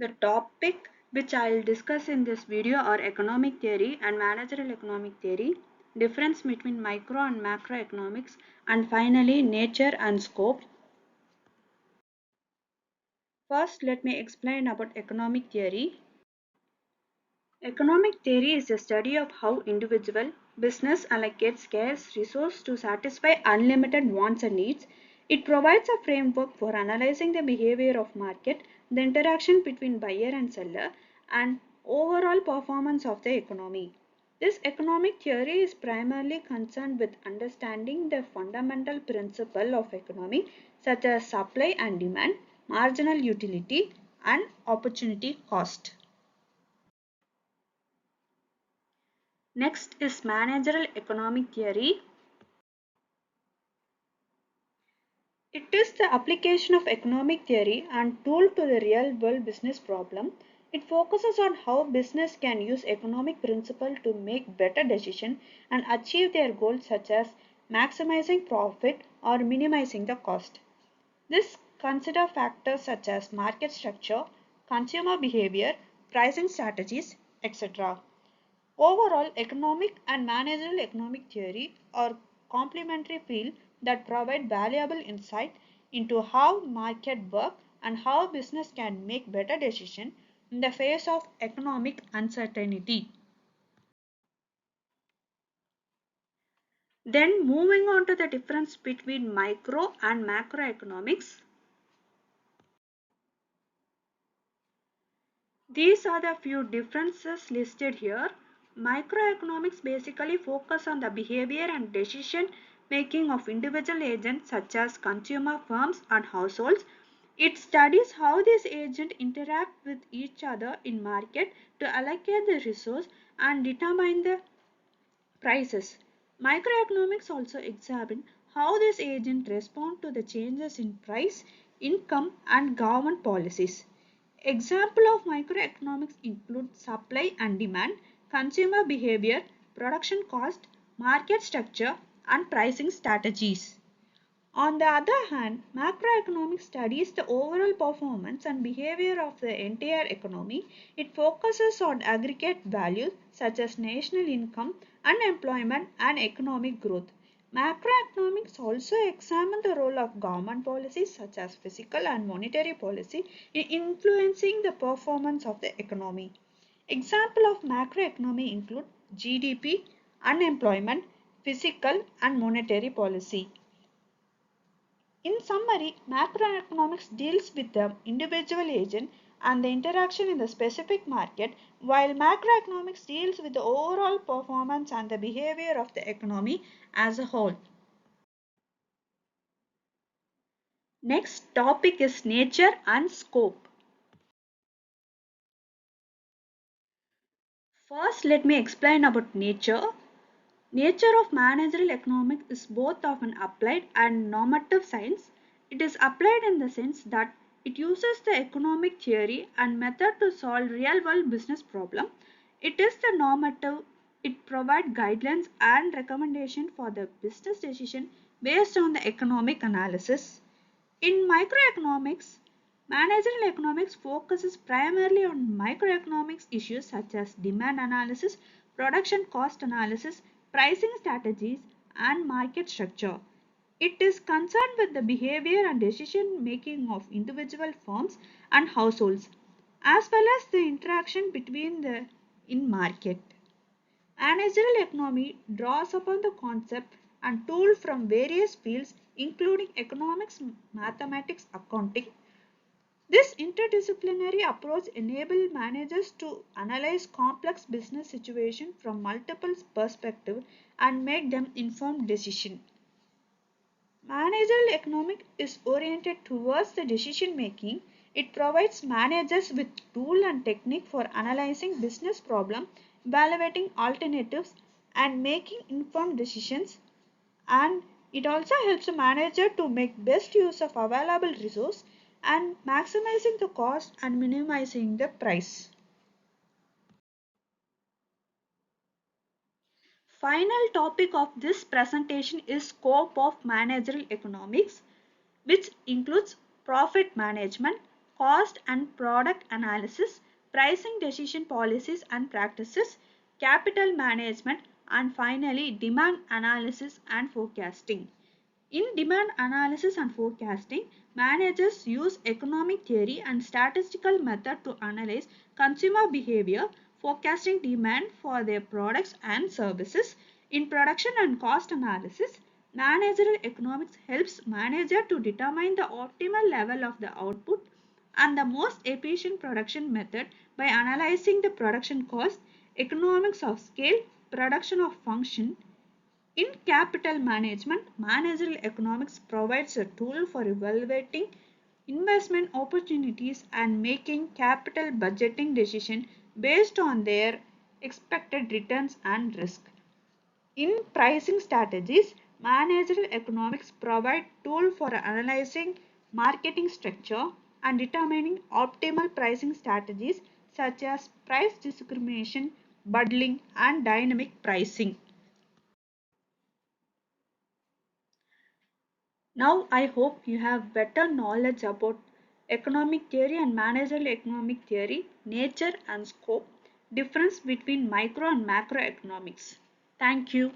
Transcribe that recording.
The topic which I will discuss in this video are economic theory and managerial economic theory, difference between micro and macroeconomics, and finally nature and scope. First, let me explain about economic theory. Economic theory is the study of how individual business allocates scarce resources to satisfy unlimited wants and needs. It provides a framework for analyzing the behavior of market, the interaction between buyer and seller, and overall performance of the economy. This economic theory is primarily concerned with understanding the fundamental principle of economy such as supply and demand, marginal utility, and opportunity cost. Next is managerial economic theory. It is the application of economic theory and tool to the real world business problem. It focuses on how business can use economic principle to make better decisions and achieve their goals such as maximizing profit or minimizing the cost. This consider factors such as market structure, consumer behavior, pricing strategies, etc. Overall, economic and managerial economic theory are complementary fields that provide valuable insight into how market work and how business can make better decisions in the face of economic uncertainty. Then moving on to the difference between micro and macroeconomics. These are the few differences listed here. Microeconomics basically focus on the behavior and decision making of individual agents such as consumer firms and households. It studies how these agents interact with each other in market to allocate the resource and determine the prices. Microeconomics also examine how these agents respond to the changes in price, income and government policies. Examples of microeconomics include supply and demand, consumer behavior, production cost, market structure, and pricing strategies. On the other hand, macroeconomics studies the overall performance and behavior of the entire economy. It focuses on aggregate values such as national income, unemployment, and economic growth. Macroeconomics also examine the role of government policies such as fiscal and monetary policy in influencing the performance of the economy. Examples of macroeconomy include GDP, unemployment, fiscal and monetary policy. In summary, macroeconomics deals with the individual agent and the interaction in the specific market, while macroeconomics deals with the overall performance and the behavior of the economy as a whole. Next topic is nature and scope. First, let me explain about nature. Nature of managerial economics is both of an applied and normative science. It is applied in the sense that it uses the economic theory and method to solve real-world business problems. It is the normative. It provides guidelines and recommendations for the business decision based on the economic analysis. In microeconomics, managerial economics focuses primarily on microeconomics issues such as demand analysis, production cost analysis, pricing strategies, and market structure. It is concerned with the behavior and decision making of individual firms and households, as well as the interaction between the in market. Managerial economy draws upon the concept and tools from various fields including economics, mathematics, accounting. This interdisciplinary approach enables managers to analyze complex business situations from multiple perspectives and make them informed decisions. Managerial economics is oriented towards the decision making. It provides managers with tool and technique for analyzing business problems, evaluating alternatives, and making informed decisions. And it also helps a manager to make best use of available resource and maximizing the cost and minimizing the price. Final topic of this presentation is scope of managerial economics, which includes profit management, cost and product analysis, pricing decision policies and practices, capital management, and finally demand analysis and forecasting. In demand analysis and forecasting, managers use economic theory and statistical method to analyze consumer behavior, forecasting demand for their products and services. In production and cost analysis, managerial economics helps manager to determine the optimal level of the output and the most efficient production method by analyzing the production cost, economics of scale, production of function. In capital management, managerial economics provides a tool for evaluating investment opportunities and making capital budgeting decisions based on their expected returns and risk. In pricing strategies, managerial economics provide tool for analyzing marketing structure and determining optimal pricing strategies such as price discrimination, bundling, and dynamic pricing. Now I hope you have better knowledge about economic theory and managerial economic theory, nature and scope, difference between micro and macroeconomics. Thank you.